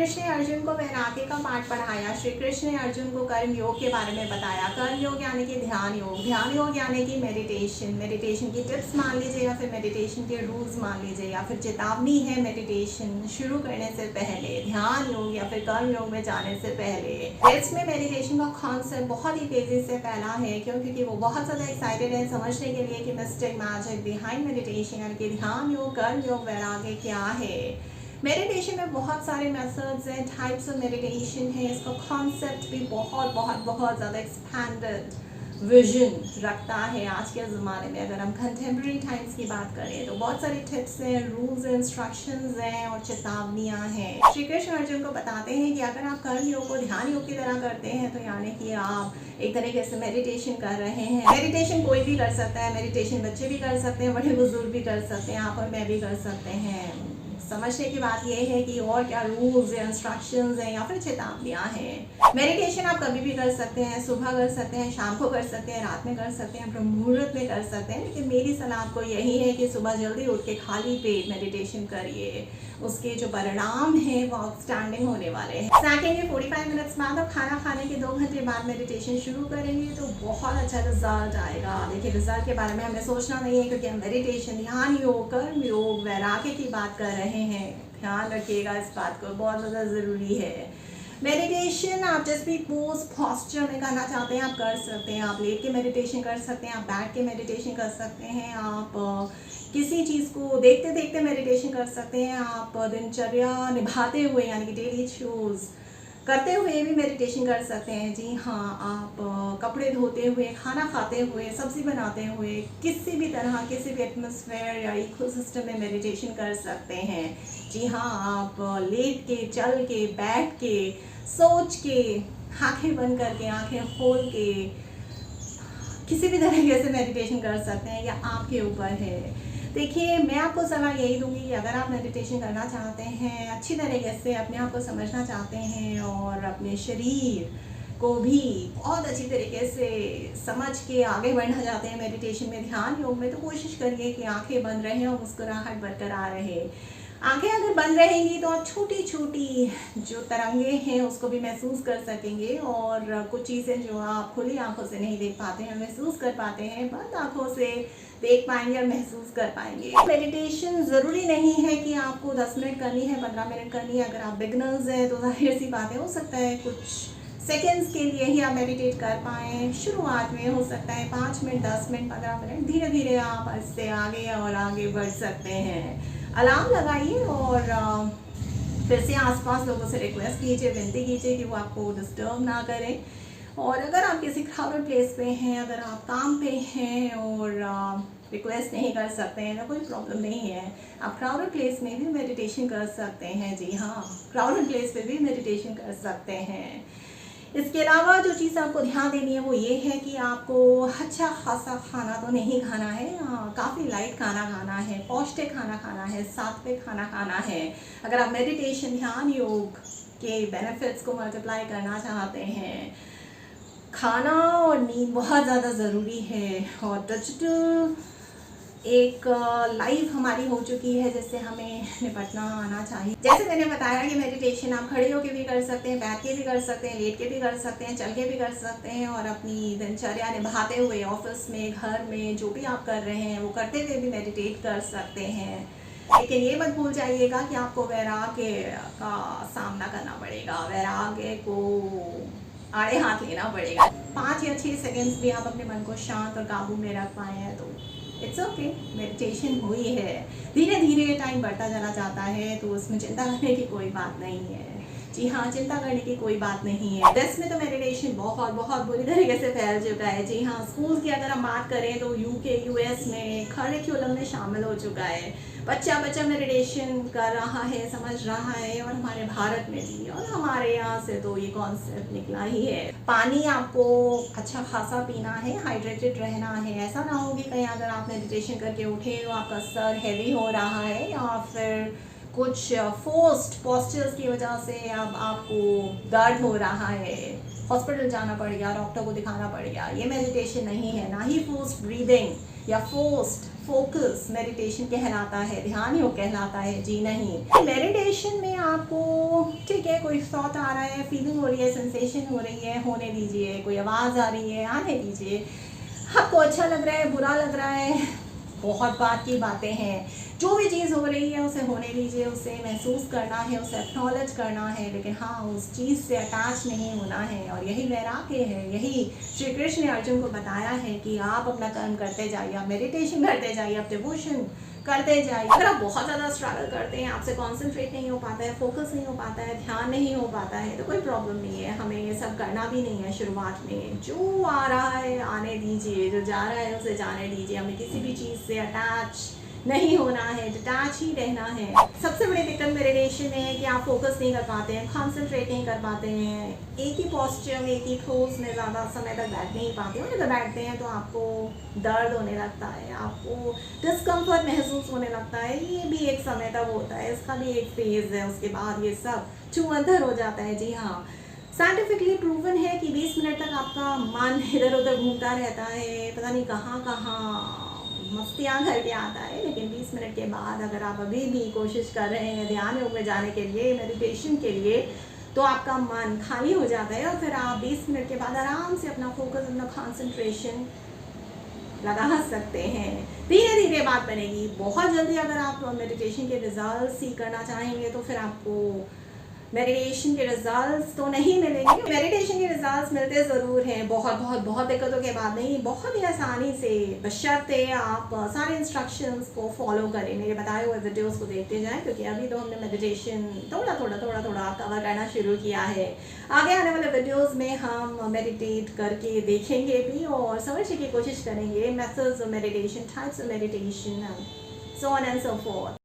कृष्ण ने अर्जुन को वैराग्य का पाठ पढ़ाया। श्री कृष्ण ने अर्जुन को कर्म योग के बारे में बताया। कर्म योग यानी कि ध्यान योग यानी कि मेडिटेशन की टिप्स मान लीजिए, या फिर मेडिटेशन के रूल्स मान लीजिए, या फिर चेतावनी है मेडिटेशन शुरू करने से पहले, ध्यान योग या फिर कर्म योग में जाने से पहले। वेस्ट में मेडिटेशन का कॉन्सेप्ट बहुत ही तेजी से फैला है, क्योंकि वो बहुत ज़्यादा एक्साइटेड है समझने के लिए कि मिस्टिक मैजिक बिहाइंड मेडिटेशन यानी कि ध्यान योग, कर्म योग, वैराग्य क्या है। मेडिटेशन में बहुत सारे मेथड्स हैं, टाइप्स ऑफ मेडिटेशन है। इसका कॉन्सेप्ट भी बहुत बहुत बहुत ज़्यादा एक्सपैंडेड विजन रखता है आज के ज़माने में। अगर हम कंटेम्प्रेरी टाइम्स की बात करें तो बहुत सारी टिप्स हैं, रूल्स हैं, इंस्ट्रक्शंस हैं और चेतावनियाँ हैं। श्री कृष्ण अर्जुन को बताते हैं कि अगर आप कर्म योग को ध्यान योग की तरह करते हैं तो यानी कि आप एक तरीके से मेडिटेशन कर रहे हैं। मेडिटेशन कोई भी कर सकता है, मेडिटेशन बच्चे भी कर सकते हैं, बड़े बुजुर्ग भी कर सकते हैं, आप और मैं भी कर सकते हैं। समझने की बात यह है कि और क्या रूल्स या इंस्ट्रक्शंस हैं या फिर चेतावनियाँ हैं। मेडिटेशन आप कभी भी कर सकते हैं, सुबह कर सकते हैं, शाम को कर सकते हैं, रात में कर सकते हैं, ब्रह्म मुहूर्त में कर सकते हैं। लेकिन मेरी सलाह आपको यही है कि सुबह जल्दी उठ के खाली पेट मेडिटेशन करिए। उसके जो परिणाम हैं वो आउटस्टैंडिंग होने वाले हैं। सेकेंडली 45 मिनट्स बाद और खाना खाने के 2 घंटे बाद मेडिटेशन शुरू करेंगे तो बहुत अच्छा रिजल्ट आएगा। देखिए, रिजल्ट के बारे में हमें सोचना नहीं है, क्योंकि हम मेडिटेशन, ध्यान योग, कर्म योग, वैराग्य की बात कर रहे हैं। ध्यान रखिएगा इस बात को, बहुत ज़्यादा ज़रूरी है। मेडिटेशन आप जिस भी पोज पॉस्चर में करना चाहते हैं आप कर सकते हैं। आप लेट के मेडिटेशन कर सकते हैं, आप बैठ के मेडिटेशन कर सकते हैं, आप किसी चीज़ को देखते देखते मेडिटेशन कर सकते हैं, आप दिनचर्या निभाते हुए यानी कि डेली चूज करते हुए भी मेडिटेशन कर सकते हैं। जी हाँ, आप कपड़े धोते हुए, खाना खाते हुए, सब्जी बनाते हुए, किसी भी तरह, किसी भी एटमॉस्फेयर या इकोसिस्टम में मेडिटेशन कर सकते हैं। जी हाँ, आप लेट के, चल के, बैठ के, सोच के, आंखें बंद करके, आंखें खोल के, किसी भी तरीके से मेडिटेशन कर सकते हैं, या आपके ऊपर है। देखिए, मैं आपको सलाह यही दूंगी कि अगर आप मेडिटेशन करना चाहते हैं, अच्छी तरीके से अपने आप को समझना चाहते हैं और अपने शरीर को भी बहुत अच्छी तरीके से समझ के आगे बढ़ना चाहते हैं मेडिटेशन में, ध्यान योग में, तो कोशिश करिए कि आंखें बंद रहें और मुस्कुराहट बरकरार रहे। आंखें अगर बंद रहेंगी तो आप छोटी छोटी जो तरंगे हैं उसको भी महसूस कर सकेंगे, और कुछ चीज़ें जो आप खुली आंखों से नहीं देख पाते हैं, महसूस कर पाते हैं, बंद आंखों से देख पाएंगे और महसूस कर पाएंगे। मेडिटेशन ज़रूरी नहीं है कि आपको 10 मिनट करनी है, 15 मिनट करनी है। अगर आप बिगनर्स हैं तो जाहिर सी बात है, हो सकता है कुछ सेकेंड्स के लिए ही आप मेडिटेट कर पाएँ। शुरुआत में हो सकता है 5 मिनट, 10 मिनट, 15 मिनट, धीरे धीरे आप इससे आगे और आगे बढ़ सकते हैं। अलार्म लगाइए और फिर से आसपास लोगों से रिक्वेस्ट कीजिए, विनती कीजिए कि वो आपको डिस्टर्ब ना करें। और अगर आप किसी क्राउडेड प्लेस पे हैं, अगर आप काम पे हैं और रिक्वेस्ट नहीं कर सकते हैं तो कोई प्रॉब्लम नहीं है, आप क्राउडेड प्लेस में भी मेडिटेशन कर सकते हैं। जी हाँ, क्राउडेड प्लेस पे भी मेडिटेशन कर सकते हैं। इसके अलावा जो चीज़ आपको ध्यान देनी है वो ये है कि आपको अच्छा खासा खाना तो नहीं खाना है, काफ़ी लाइट खाना खाना है, पौष्टिक खाना खाना है, सात्विक खाना खाना है। अगर आप मेडिटेशन, ध्यान योग के बेनिफिट्स को मल्टीप्लाई करना चाहते हैं, खाना और नींद बहुत ज़्यादा ज़रूरी है। और डिजिटल एक लाइफ हमारी हो चुकी है जिससे हमें निपटना आना चाहिए। जैसे मैंने बताया कि मेडिटेशन आप खड़े होकर भी कर सकते हैं, बैठ के भी कर सकते हैं, लेट के भी कर सकते हैं, चल के भी कर सकते हैं, और अपनी दिनचर्या निभाते हुए ऑफिस में, घर में, जो भी आप कर रहे हैं वो करते हुए भी मेडिटेट कर सकते हैं। लेकिन ये मत भूल जाइएगा कि आपको वैराग्य का सामना करना पड़ेगा, वैराग्य को आड़े हाथ लेना पड़ेगा। 5 या 6 सेकेंड्स भी आप अपने मन को शांत और काबू में रख पाए हैं तो इट्स ओके, मेडिटेशन हुई है। धीरे धीरे टाइम बढ़ता चला जाता है तो उसमें चिंता करने की कोई बात नहीं है। जी हाँ, चिंता करने की कोई बात नहीं है। वेस्ट में तो मेडिटेशन बहुत बहुत बुरी तरीके से फैल चुका है। जी हाँ, स्कूल की अगर हम बात करें तो यूके, यूएस में करिकुलम में शामिल हो चुका है। बच्चा बच्चा मेडिटेशन कर रहा है, समझ रहा है, और हमारे भारत में भी, और हमारे यहाँ से तो ये कॉन्सेप्ट निकला ही है। पानी आपको अच्छा खासा पीना है, हाइड्रेटेड रहना है। ऐसा ना हो कि कहीं अगर आप मेडिटेशन करके उठे तो आपका सर हैवी हो रहा है, या फिर कुछ फोर्स्ड पोस्चर्स की वजह से अब आपको दर्द हो रहा है, हॉस्पिटल जाना पड़ेगा, डॉक्टर को दिखाना पड़ेगा। ये मेडिटेशन नहीं है। ना ही फोर्स्ड ब्रीदिंग या फोर्स्ड फोकस मेडिटेशन कहलाता है, ध्यान योग कहलाता है? जी नहीं। मेडिटेशन में आपको ठीक है कोई थॉट आ रहा है, फीलिंग हो रही है, सेंसेशन हो रही है, होने दीजिए। कोई आवाज़ आ रही है, आने दीजिए। आपको अच्छा लग रहा है, बुरा लग रहा है, बहुत बात की बातें हैं। जो भी चीज़ हो रही है उसे होने दीजिए, उसे महसूस करना है, उसे एक्नॉलेज करना है, लेकिन हाँ उस चीज़ से अटैच नहीं होना है। और यही वैराग्य है, यही श्री कृष्ण ने अर्जुन को बताया है कि आप अपना कर्म करते जाइए, आप मेडिटेशन करते जाइए, आप डिवोशन करते जाइए। अगर आप बहुत ज़्यादा स्ट्रगल करते हैं, आपसे कॉन्सेंट्रेट नहीं हो पाता है, फोकस नहीं हो पाता है, ध्यान नहीं हो पाता है, तो कोई प्रॉब्लम नहीं है। हमें ये सब करना भी नहीं है शुरुआत में। जो आ रहा है आने दीजिए, जो जा रहा है उसे जाने दीजिए। हमें किसी भी चीज़ से अटैच नहीं होना है, डिटैच ही रहना है। सबसे बड़ी दिक्कत मेडिटेशन में है कि आप फोकस नहीं कर पाते हैं, कॉन्सेंट्रेट नहीं कर पाते हैं, एक ही पॉस्चर में, एक ही पोज में ज़्यादा समय तक बैठ नहीं पाते हैं। जब बैठते हैं तो आपको दर्द होने लगता है, आपको डिस्कम्फर्ट महसूस होने लगता है। ये भी एक समय तक होता है, इसका भी एक फेज़ है। उसके बाद ये सब चुअंदर हो जाता है। जी हाँ, साइंटिफिकली प्रूवन है कि 20 मिनट तक आपका मन इधर उधर घूमता रहता है, पता नहीं कहाँ कहाँ मस्तियाँ करके आता है। लेकिन 20 मिनट के बाद अगर आप अभी भी कोशिश कर रहे हैं ध्यान योग में जाने के लिए, मेडिटेशन के लिए, तो आपका मन खाली हो जाता है और फिर आप 20 मिनट के बाद आराम से अपना फोकस, अपना कॉन्सेंट्रेशन लगा सकते हैं। धीरे धीरे बात बनेगी। बहुत जल्दी अगर आप मेडिटेशन के रिजल्ट सीख करना चाहेंगे तो फिर आपको मेडिटेशन के रिजल्ट्स तो नहीं मिलेंगे। मेडिटेशन के रिजल्ट्स मिलते ज़रूर हैं, बहुत दिक्कतों के बाद नहीं, बहुत ही आसानी से, बशर्ते आप सारे इंस्ट्रक्शंस को फॉलो करें, मेरे बताए हुए वीडियोस को देखते जाएं। क्योंकि अभी तो हमने मेडिटेशन थोड़ा कवर करना शुरू किया है। आगे आने वाले वीडियोज़ में हम मेडिटेट करके देखेंगे भी और समझने की कोशिश करेंगे methods of meditation, types of meditation, so on and so fourth.